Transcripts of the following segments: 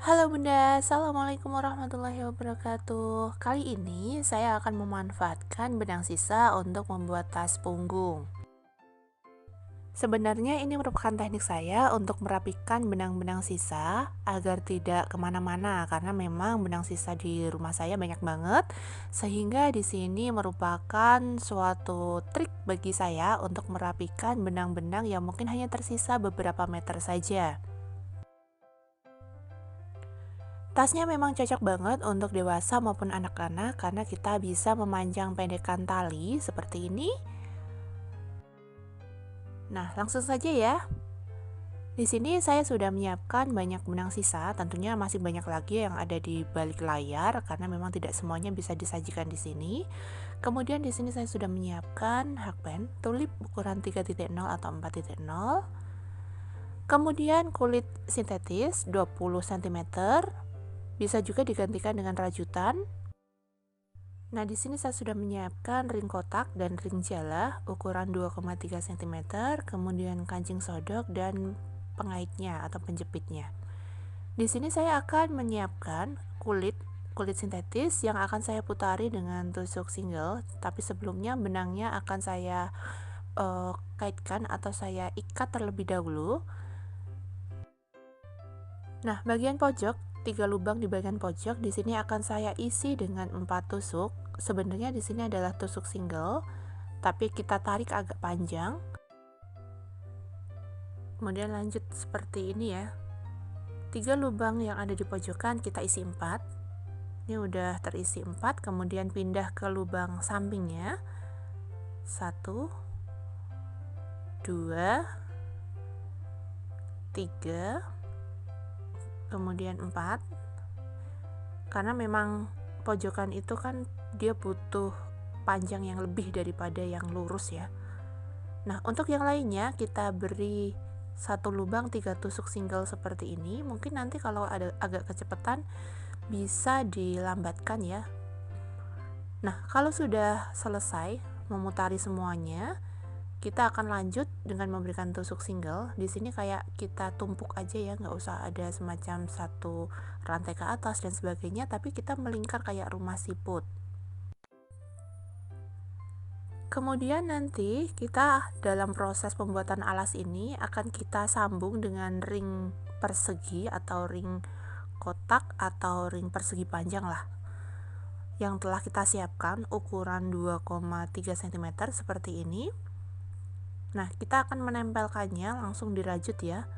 Halo Bunda, Assalamualaikum warahmatullahi wabarakatuh. Kali ini saya akan memanfaatkan benang sisa untuk membuat tas punggung. Sebenarnya ini merupakan teknik saya untuk merapikan benang-benang sisa agar tidak kemana-mana, karena memang benang sisa di rumah saya banyak banget, sehingga di sini merupakan suatu trik bagi saya untuk merapikan benang-benang yang mungkin hanya tersisa beberapa meter saja. Tasnya memang cocok banget untuk dewasa maupun anak-anak karena kita bisa memanjang pendekkan tali seperti ini. Nah, langsung saja ya. Di sini saya sudah menyiapkan banyak benang sisa, tentunya masih banyak lagi yang ada di balik layar karena memang tidak semuanya bisa disajikan di sini. Kemudian di sini saya sudah menyiapkan hakpen tulip ukuran 3.0 atau 4.0. Kemudian kulit sintetis 20 cm, bisa juga digantikan dengan rajutan. Nah, di sini saya sudah menyiapkan ring kotak dan ring jala ukuran 2,3 cm, kemudian kancing sodok dan pengaitnya atau penjepitnya. Di sini saya akan menyiapkan kulit sintetis yang akan saya putari dengan tusuk single, tapi sebelumnya benangnya akan saya kaitkan atau saya ikat terlebih dahulu. Nah, bagian pojok, 3 lubang di bagian pojok di sini akan saya isi dengan 4 tusuk. Sebenarnya di sini adalah tusuk single, tapi kita tarik agak panjang. Kemudian lanjut seperti ini ya. 3 lubang yang ada di pojokan kita isi 4. Ini udah terisi 4, kemudian pindah ke lubang sampingnya. 1 2 3, kemudian 4. Karena memang pojokan itu kan dia butuh panjang yang lebih daripada yang lurus ya. Nah, untuk yang lainnya kita beri 1 lubang 3 tusuk single seperti ini. Mungkin nanti kalau ada agak kecepatan bisa dilambatkan ya. Nah, kalau sudah selesai memutari semuanya, kita akan lanjut dengan memberikan tusuk single. Di sini kayak kita tumpuk aja ya, nggak usah ada semacam satu rantai ke atas dan sebagainya, tapi kita melingkar kayak rumah siput. Kemudian nanti kita dalam proses pembuatan alas ini akan kita sambung dengan ring persegi atau ring kotak atau ring persegi panjang lah, yang telah kita siapkan ukuran 2,3 cm seperti ini. Nah, kita akan menempelkannya langsung dirajut ya.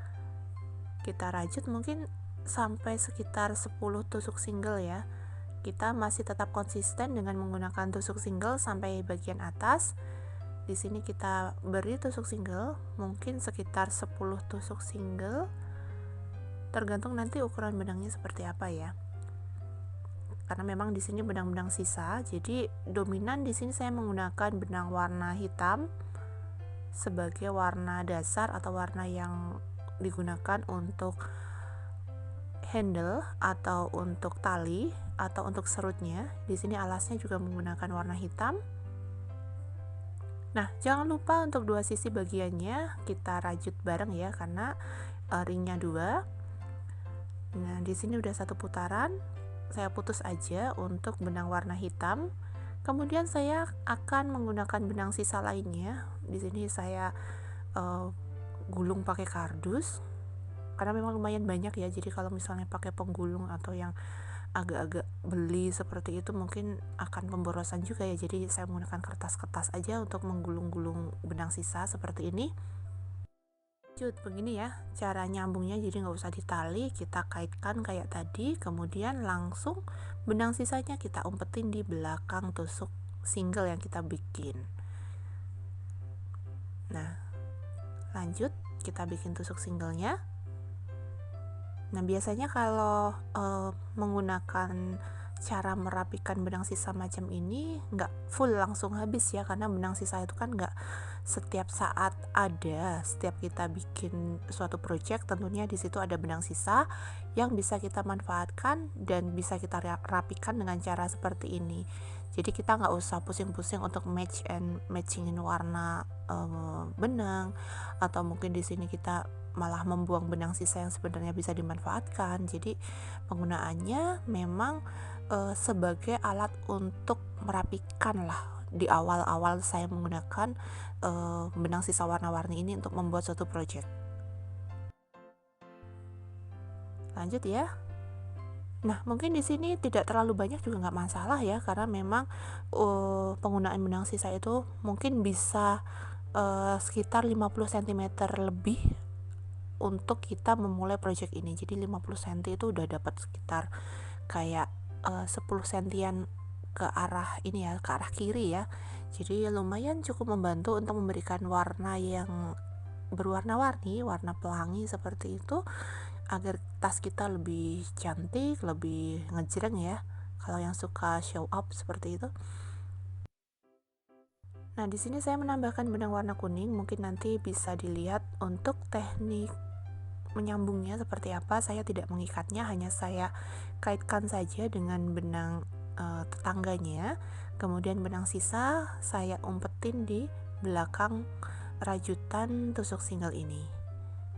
Kita rajut mungkin sampai sekitar 10 tusuk single ya. Kita masih tetap konsisten dengan menggunakan tusuk single sampai bagian atas. Di sini kita beri tusuk single mungkin sekitar 10 tusuk single. Tergantung nanti ukuran benangnya seperti apa ya. Karena memang di sini benang-benang sisa, jadi dominan di sini saya menggunakan benang warna hitam sebagai warna dasar atau warna yang digunakan untuk handle atau untuk tali atau untuk serutnya. Di sini alasnya juga menggunakan warna hitam. Nah, jangan lupa untuk dua sisi bagiannya kita rajut bareng ya, karena ringnya 2. Nah, di sini udah 1 putaran. Saya putus aja untuk benang warna hitam. Kemudian saya akan menggunakan benang sisa lainnya. Di sini saya gulung pakai kardus karena memang lumayan banyak ya. Jadi kalau misalnya pakai penggulung atau yang agak-agak beli seperti itu mungkin akan pemborosan juga ya. Jadi saya menggunakan kertas-kertas aja untuk menggulung-gulung benang sisa seperti ini. Lanjut begini ya cara nyambungnya, jadi nggak usah ditali, kita kaitkan kayak tadi, kemudian langsung benang sisanya kita umpetin di belakang tusuk single yang kita bikin. Nah, lanjut kita bikin tusuk singlenya. Nah, biasanya kalau menggunakan cara merapikan benang sisa macam ini nggak full langsung habis ya, karena benang sisa itu kan nggak setiap saat ada. Setiap kita bikin suatu project tentunya di situ ada benang sisa yang bisa kita manfaatkan dan bisa kita rapikan dengan cara seperti ini. Jadi kita nggak usah pusing-pusing untuk matchingin warna benang, atau mungkin di sini kita malah membuang benang sisa yang sebenarnya bisa dimanfaatkan. Jadi penggunaannya memang sebagai alat untuk merapikan lah. Di awal-awal saya menggunakan benang sisa warna-warni ini untuk membuat suatu project. Lanjut ya. Nah, mungkin di sini tidak terlalu banyak juga nggak masalah ya, karena memang penggunaan benang sisa itu mungkin bisa sekitar 50 cm lebih untuk kita memulai project ini. Jadi 50 cm itu udah dapat sekitar kayak 10 sentian ke arah ini ya, ke arah kiri ya. Jadi lumayan cukup membantu untuk memberikan warna yang berwarna-warni, warna pelangi seperti itu, agar tas kita lebih cantik, lebih ngejreng ya. Kalau yang suka show up seperti itu. Nah, di sini saya menambahkan benang warna kuning, mungkin nanti bisa dilihat untuk teknik menyambungnya seperti apa. Saya tidak mengikatnya, hanya saya kaitkan saja dengan benang tetangganya. Kemudian benang sisa saya umpetin di belakang rajutan tusuk single ini.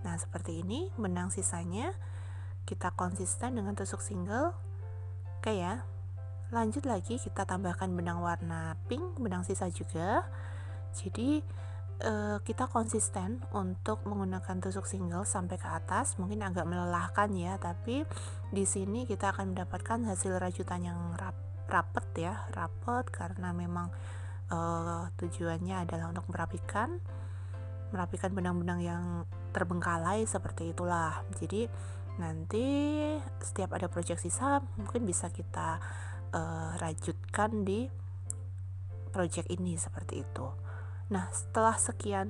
Nah, seperti ini benang sisanya kita konsisten dengan tusuk single. Oke ya. Lanjut lagi, kita tambahkan benang warna pink, benang sisa juga. Jadi kita konsisten untuk menggunakan tusuk single sampai ke atas. Mungkin agak melelahkan ya, tapi di sini kita akan mendapatkan hasil rajutan yang rapet ya, rapet karena memang tujuannya adalah untuk merapikan benang-benang yang terbengkalai seperti itulah. Jadi nanti setiap ada project sisa mungkin bisa kita rajutkan di project ini seperti itu. Nah, setelah sekian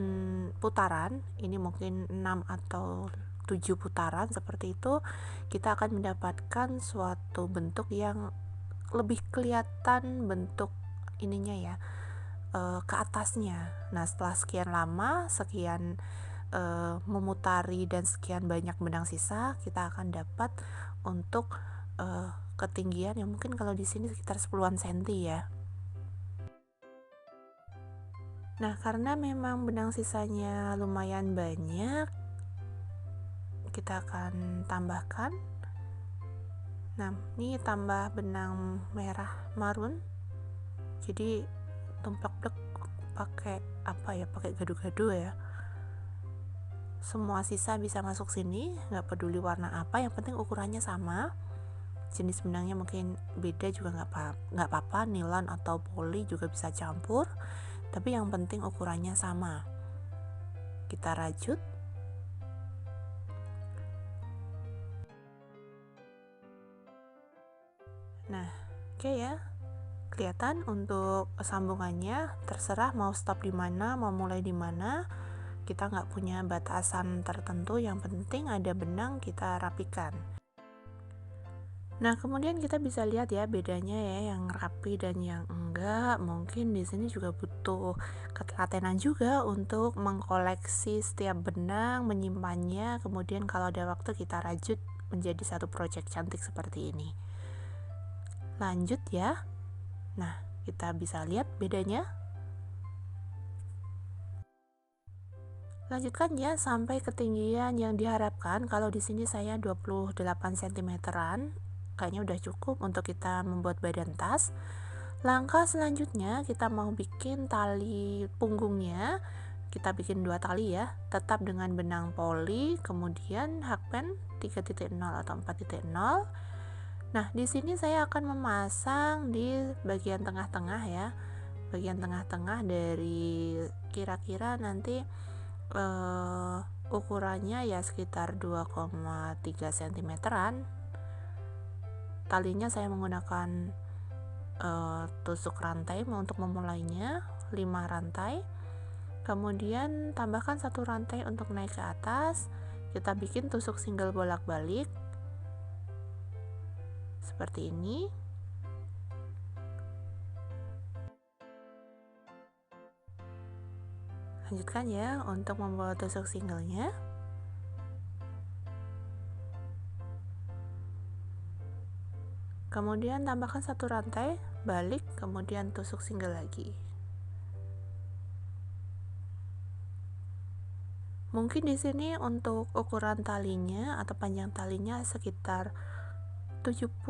putaran, ini mungkin 6 atau 7 putaran seperti itu, kita akan mendapatkan suatu bentuk yang lebih kelihatan bentuk ininya ya, ke atasnya. Nah, setelah sekian lama, sekian memutari dan sekian banyak benang sisa, kita akan dapat untuk ketinggian yang mungkin kalau di sini sekitar 10-an senti ya. Nah, karena memang benang sisanya lumayan banyak, kita akan tambahkan. Nah, ini tambah benang merah marun. Jadi tumplek-plek pakai apa ya? Pakai gado-gado ya. Semua sisa bisa masuk sini, nggak peduli warna apa, yang penting ukurannya sama. Jenis benangnya mungkin beda juga nggak apa-apa, nilon atau poli juga bisa campur, tapi yang penting ukurannya sama. Kita rajut. Nah, oke ya, kelihatan untuk sambungannya. Terserah mau stop di mana, mau mulai di mana. Kita nggak punya batasan tertentu, yang penting ada benang kita rapikan. Nah, kemudian kita bisa lihat ya bedanya ya, yang rapi dan yang enggak. Mungkin di sini juga butuh ketelatenan juga untuk mengkoleksi setiap benang, menyimpannya, kemudian kalau ada waktu kita rajut menjadi satu project cantik seperti ini. Lanjut ya. Nah, kita bisa lihat bedanya. Lanjutkan ya sampai ketinggian yang diharapkan. Kalau di sini saya 28 cm-an. Kayaknya udah cukup untuk kita membuat badan tas. Langkah selanjutnya kita mau bikin tali punggungnya. Kita bikin 2 tali ya, tetap dengan benang poli, kemudian hakpen 3.0 atau 4.0. Nah, di sini saya akan memasang di bagian tengah-tengah ya. Bagian tengah-tengah dari kira-kira nanti ukurannya ya sekitar 2,3 cm-an. Talinya saya menggunakan tusuk rantai untuk memulainya, 5 rantai. Kemudian tambahkan 1 rantai untuk naik ke atas. Kita bikin tusuk single bolak-balik seperti ini. Lanjutkan ya untuk membuat tusuk singlenya. Kemudian tambahkan 1 rantai, balik, kemudian tusuk single lagi. mungkin di sini untuk ukuran talinya atau panjang talinya sekitar 75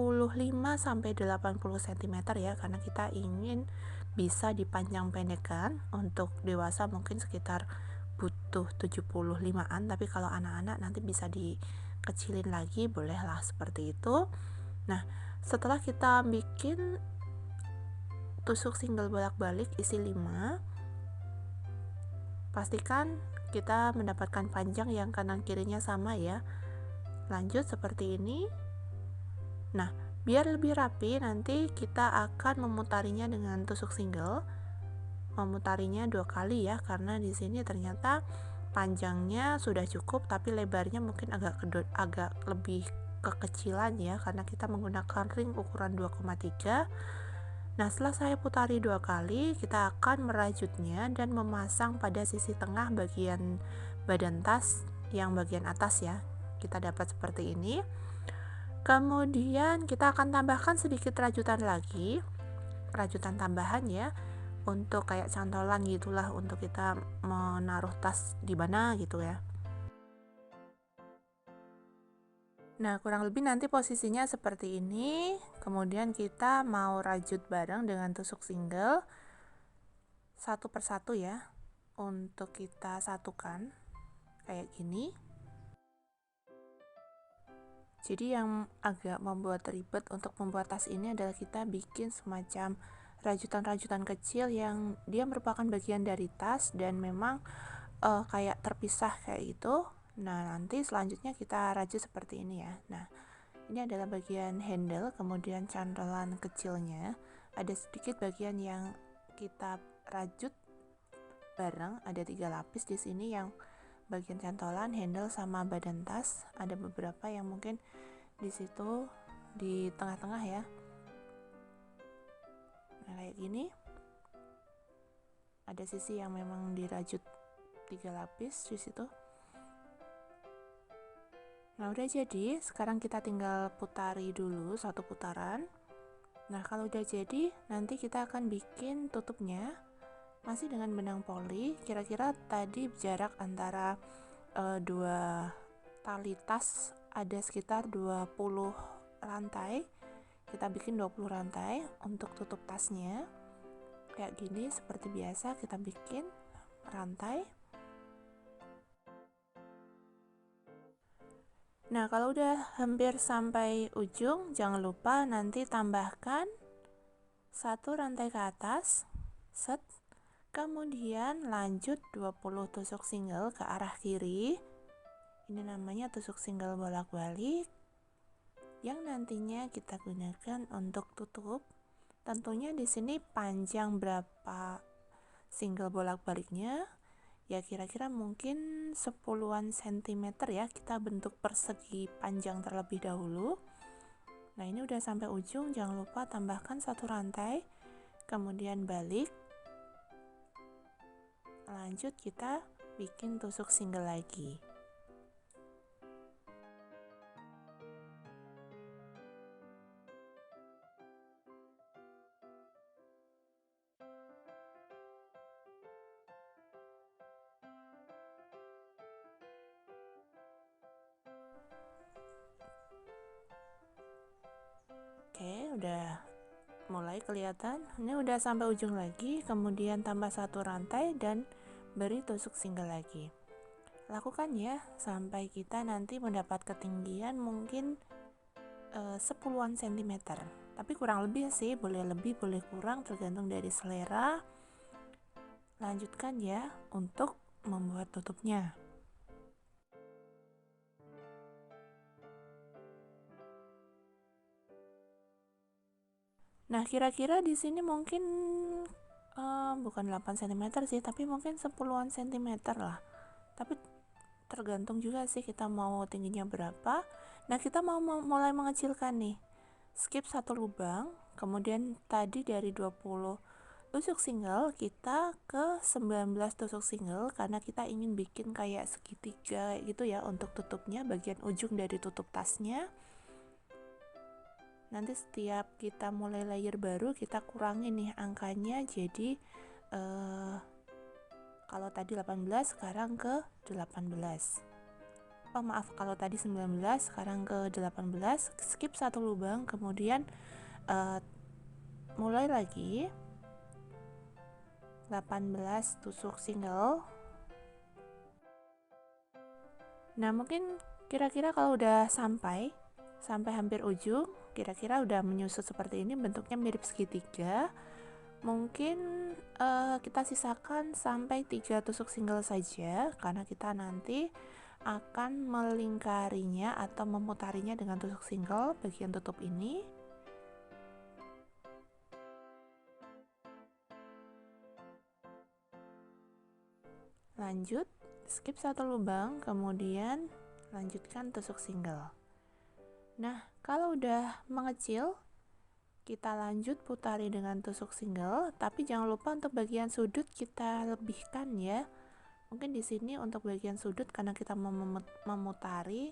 sampai 80 cm ya, karena kita ingin bisa dipanjang pendekkan. Untuk dewasa mungkin sekitar butuh 75-an, tapi kalau anak-anak nanti bisa dikecilin lagi, bolehlah seperti itu. Nah, setelah kita bikin tusuk single bolak-balik isi 5, pastikan kita mendapatkan panjang yang kanan kirinya sama ya. Lanjut seperti ini. Nah, biar lebih rapi nanti kita akan memutarinya dengan tusuk single. Memutarinya 2 kali ya, karena di sini ternyata panjangnya sudah cukup tapi lebarnya mungkin agak lebih kekecilan ya, karena kita menggunakan ring ukuran 2,3. Nah, setelah saya putari 2 kali, kita akan merajutnya dan memasang pada sisi tengah bagian badan tas yang bagian atas ya. Kita dapat seperti ini. Kemudian kita akan tambahkan sedikit rajutan lagi, rajutan tambahan ya, untuk kayak cantolan gitulah, untuk kita menaruh tas di mana gitu ya. Nah, kurang lebih nanti posisinya seperti ini. Kemudian kita mau rajut bareng dengan tusuk single satu persatu ya, untuk kita satukan kayak gini. Jadi yang agak membuat ribet untuk membuat tas ini adalah kita bikin semacam rajutan-rajutan kecil yang dia merupakan bagian dari tas dan memang kayak terpisah kayak gitu. Nah, nanti selanjutnya kita rajut seperti ini ya. Nah, ini adalah bagian handle, kemudian cantolan kecilnya. Ada sedikit bagian yang kita rajut bareng, ada 3 lapis di sini, yang bagian cantolan, handle, sama badan tas. Ada beberapa yang mungkin di situ di tengah-tengah ya. Nah, kayak gini. Ada sisi yang memang dirajut 3 lapis di situ. Nah, udah jadi. Sekarang kita tinggal putari dulu satu putaran. Nah, kalau udah jadi, nanti kita akan bikin tutupnya masih dengan benang poli. Kira-kira tadi jarak antara dua tali tas ada sekitar 20 rantai. Kita bikin 20 rantai untuk tutup tasnya. Kayak gini, seperti biasa kita bikin rantai. Nah, kalau udah hampir sampai ujung, jangan lupa nanti tambahkan satu rantai ke atas, set. Kemudian lanjut 20 tusuk single ke arah kiri. Ini namanya tusuk single bolak-balik, yang nantinya kita gunakan untuk tutup. Tentunya di sini panjang berapa single bolak-baliknya? Ya kira-kira mungkin 10-an cm ya. Kita bentuk persegi panjang terlebih dahulu. Nah, ini udah sampai ujung, jangan lupa tambahkan satu rantai, kemudian balik. Lanjut kita bikin tusuk single lagi. Oke, udah mulai kelihatan. Ini udah sampai ujung lagi, kemudian tambah satu rantai dan beri tusuk single lagi. Lakukan ya sampai kita nanti mendapat ketinggian mungkin 10-an cm. Tapi kurang lebih sih, boleh lebih boleh kurang tergantung dari selera. Lanjutkan ya untuk membuat tutupnya. Nah, kira-kira di sini mungkin bukan 8 cm sih, tapi mungkin 10-an cm lah. Tapi tergantung juga sih kita mau tingginya berapa. Nah, kita mau mulai mengecilkan nih. Skip satu lubang, kemudian tadi dari 20 tusuk single kita ke 19 tusuk single, karena kita ingin bikin kayak segitiga kayak gitu ya untuk tutupnya, bagian ujung dari tutup tasnya. Nanti setiap kita mulai layer baru kita kurangin nih angkanya, jadi Kalau tadi 18 sekarang ke 18. Oh maaf, kalau tadi 19 sekarang ke 18. Skip satu lubang, kemudian mulai lagi 18 tusuk single. Nah, mungkin kira-kira kalau udah sampai hampir ujung, kira-kira udah menyusut seperti ini, bentuknya mirip segitiga. Mungkin kita sisakan sampai 3 tusuk single saja, karena kita nanti akan melingkarinya atau memutarinya dengan tusuk single bagian tutup ini. Lanjut, skip satu lubang, kemudian lanjutkan tusuk single. Nah, kalau udah mengecil, kita lanjut putari dengan tusuk single, tapi jangan lupa untuk bagian sudut kita lebihkan ya. Mungkin di sini untuk bagian sudut karena kita memutari,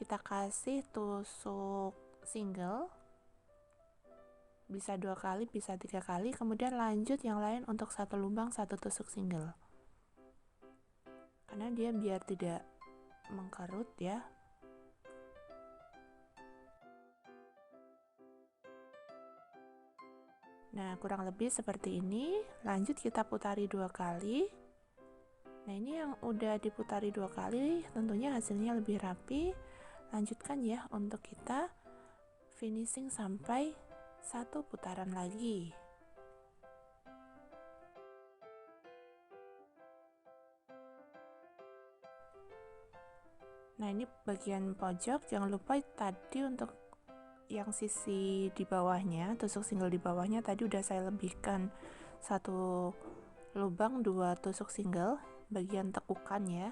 kita kasih tusuk single, bisa 2 kali, bisa 3 kali, kemudian lanjut yang lain untuk satu lubang, satu tusuk single. Karena dia biar tidak mengkerut ya. Nah, kurang lebih seperti ini. Lanjut kita putari 2 kali. Nah, ini yang udah diputari 2 kali, tentunya hasilnya lebih rapi. Lanjutkan ya untuk kita finishing sampai 1 putaran lagi. Nah, ini bagian pojok, jangan lupa tadi untuk yang sisi di bawahnya, tusuk single di bawahnya tadi udah saya lebihkan 1 lubang, 2 tusuk single bagian tekukan ya.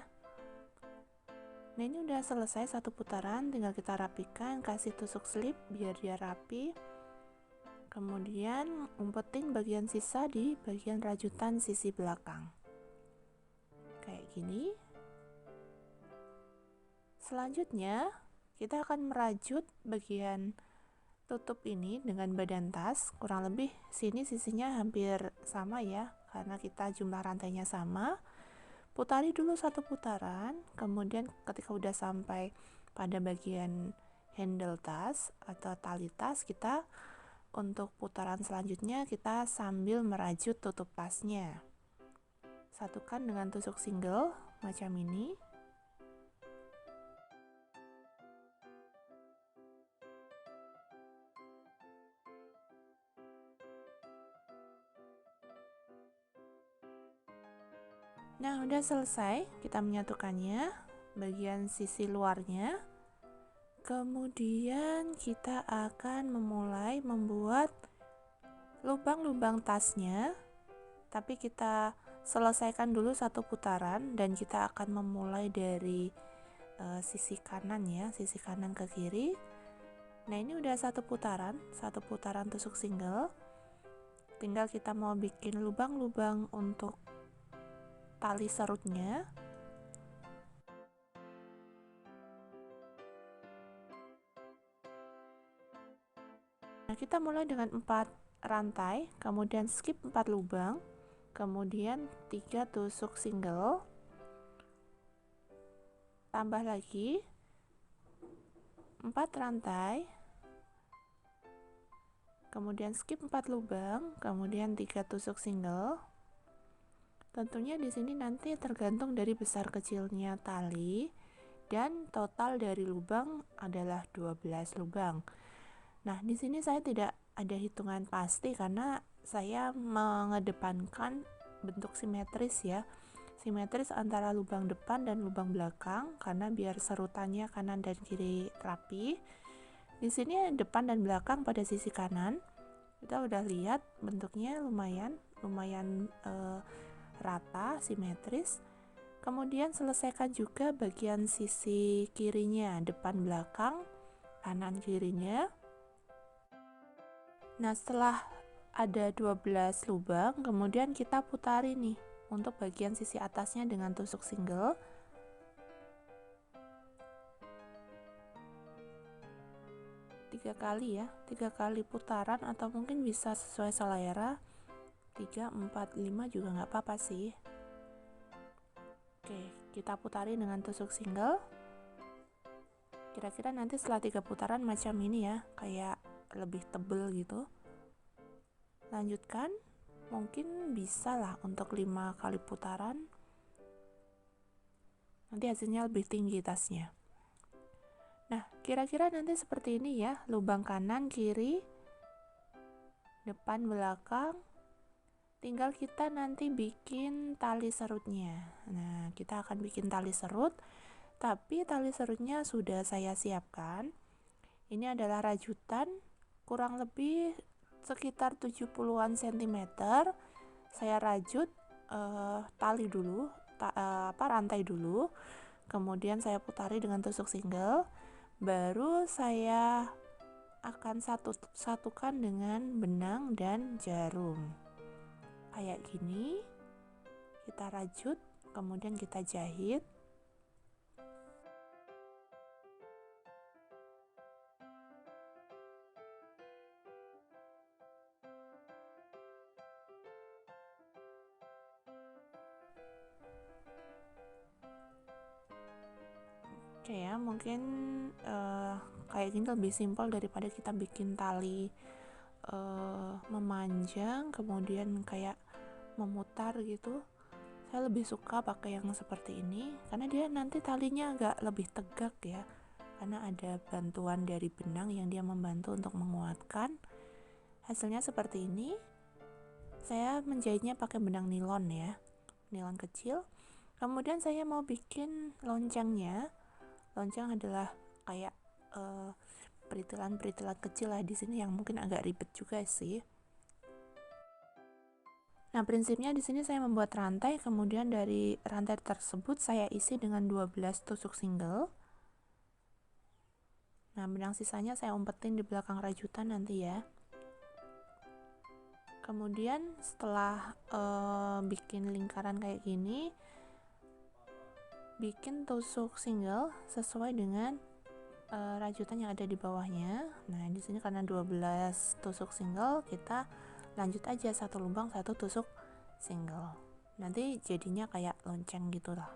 Nah, ini udah selesai 1 putaran, tinggal kita rapikan, kasih tusuk slip biar dia rapi. Kemudian umpetin bagian sisa di bagian rajutan sisi belakang. Kayak gini. Selanjutnya, kita akan merajut bagian tutup ini dengan badan tas. Kurang lebih sini sisinya hampir sama ya, karena kita jumlah rantainya sama. Putari dulu 1 putaran, kemudian ketika udah sampai pada bagian handle tas atau tali tas, kita untuk putaran selanjutnya kita sambil merajut tutup tasnya. Satukan dengan tusuk single macam ini. Nah, udah selesai, kita menyatukannya bagian sisi luarnya. Kemudian kita akan memulai membuat lubang-lubang tasnya, tapi kita selesaikan dulu 1 putaran dan kita akan memulai dari sisi kanan ya, sisi kanan ke kiri. Nah, ini udah 1 putaran tusuk single. Tinggal kita mau bikin lubang-lubang untuk tali serutnya. Nah, kita mulai dengan 4 rantai, kemudian skip 4 lubang, kemudian 3 tusuk single, tambah lagi 4 rantai, kemudian skip 4 lubang, kemudian 3 tusuk single. Tentunya di sini nanti tergantung dari besar kecilnya tali dan total dari lubang adalah 12 lubang. Nah, di sini saya tidak ada hitungan pasti karena saya mengedepankan bentuk simetris ya. Simetris antara lubang depan dan lubang belakang karena biar serutannya kanan dan kiri rapi. Di sini depan dan belakang pada sisi kanan. Kita udah lihat bentuknya lumayan rata, simetris. Kemudian selesaikan juga bagian sisi kirinya, depan belakang, kanan kirinya. Nah, setelah ada 12 lubang, kemudian kita putari nih untuk bagian sisi atasnya dengan tusuk single. Tiga kali putaran atau mungkin bisa sesuai selera. 3, 4, 5 juga nggak apa-apa sih. Oke, kita putari dengan tusuk single. Kira-kira nanti setelah 3 putaran macam ini ya, kayak lebih tebel gitu. Lanjutkan, mungkin bisa lah untuk 5 kali putaran. Nanti hasilnya lebih tinggi tasnya. Nah, kira-kira nanti seperti ini ya, lubang kanan, kiri, depan, belakang. Tinggal kita nanti bikin tali serutnya. Nah, kita akan bikin tali serut, tapi tali serutnya sudah saya siapkan. Ini adalah rajutan, kurang lebih sekitar 70-an cm. Saya rajut tali dulu, rantai dulu. Kemudian saya putari dengan tusuk single. Baru saya akan satukan dengan benang dan jarum. Kayak gini. Kita rajut, kemudian kita jahit. Oke ya, mungkin kayak gini lebih simpel daripada kita bikin tali memanjang kemudian kayak memutar gitu. Saya lebih suka pakai yang seperti ini karena dia nanti talinya agak lebih tegak ya, karena ada bantuan dari benang yang dia membantu untuk menguatkan. Hasilnya seperti ini. Saya menjahitnya pakai benang nilon ya, nilon kecil. Kemudian saya mau bikin loncengnya. Lonceng adalah kayak peritilan-peritilan kecil lah di sini yang mungkin agak ribet juga sih. Nah, prinsipnya di sini saya membuat rantai, kemudian dari rantai tersebut saya isi dengan 12 tusuk single. Nah, benang sisanya saya umpetin di belakang rajutan nanti ya. Kemudian setelah bikin lingkaran kayak gini, bikin tusuk single sesuai dengan rajutan yang ada di bawahnya. Nah, di sini karena 12 tusuk single, kita lanjut aja satu lubang satu tusuk single. Nanti jadinya kayak lonceng gitu lah.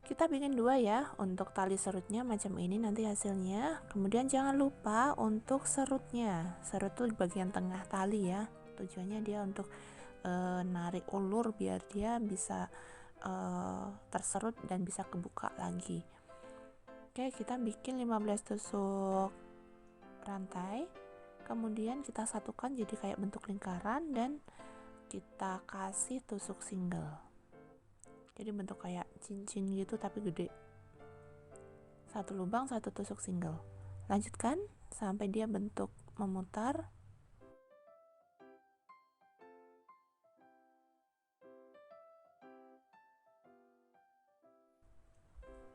Kita bikin dua ya untuk tali serutnya macam ini nanti hasilnya. Kemudian jangan lupa untuk serutnya. Serut tuh di bagian tengah tali ya. Tujuannya dia untuk narik ulur biar dia bisa terserut dan bisa kebuka lagi. Oke, kita bikin 15 tusuk rantai, kemudian kita satukan jadi kayak bentuk lingkaran dan kita kasih tusuk single, jadi bentuk kayak cincin gitu tapi gede. Satu lubang satu tusuk single. Lanjutkan sampai dia bentuk memutar.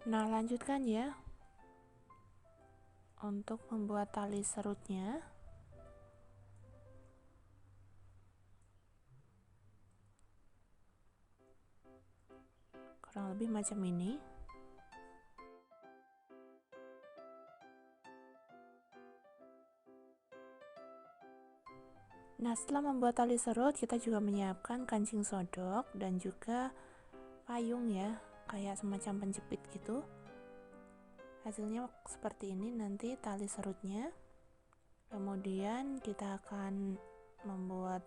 Nah, lanjutkan ya untuk membuat tali serutnya. Kurang lebih macam ini. Nah, setelah membuat tali serut, kita juga menyiapkan kancing sodok dan juga payung ya, kayak semacam penjepit gitu. Hasilnya seperti ini nanti tali serutnya. Kemudian kita akan membuat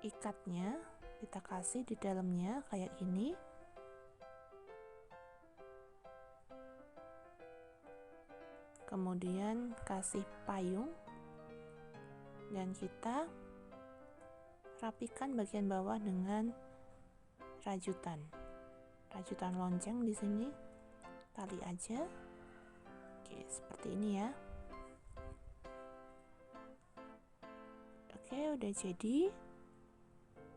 ikatnya, kita kasih di dalamnya kayak ini. Kemudian kasih payung dan kita rapikan bagian bawah dengan rajutan lonceng di sini, tali aja. Oke, seperti ini ya. Oke, udah jadi.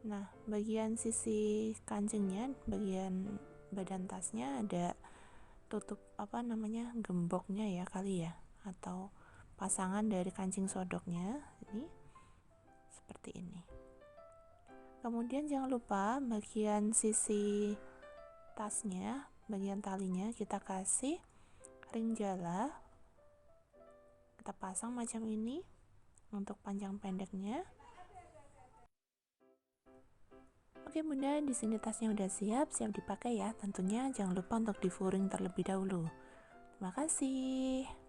Nah, bagian sisi kancingnya, bagian badan tasnya ada tutup gemboknya ya kali ya, atau pasangan dari kancing sodoknya ini seperti ini. Kemudian jangan lupa bagian sisi tasnya, bagian talinya kita kasih ring jala, kita pasang macam ini. untuk panjang pendeknya. Oke Bunda, di sini tasnya udah siap dipakai ya. Tentunya jangan lupa untuk di furing terlebih dahulu. Terima kasih.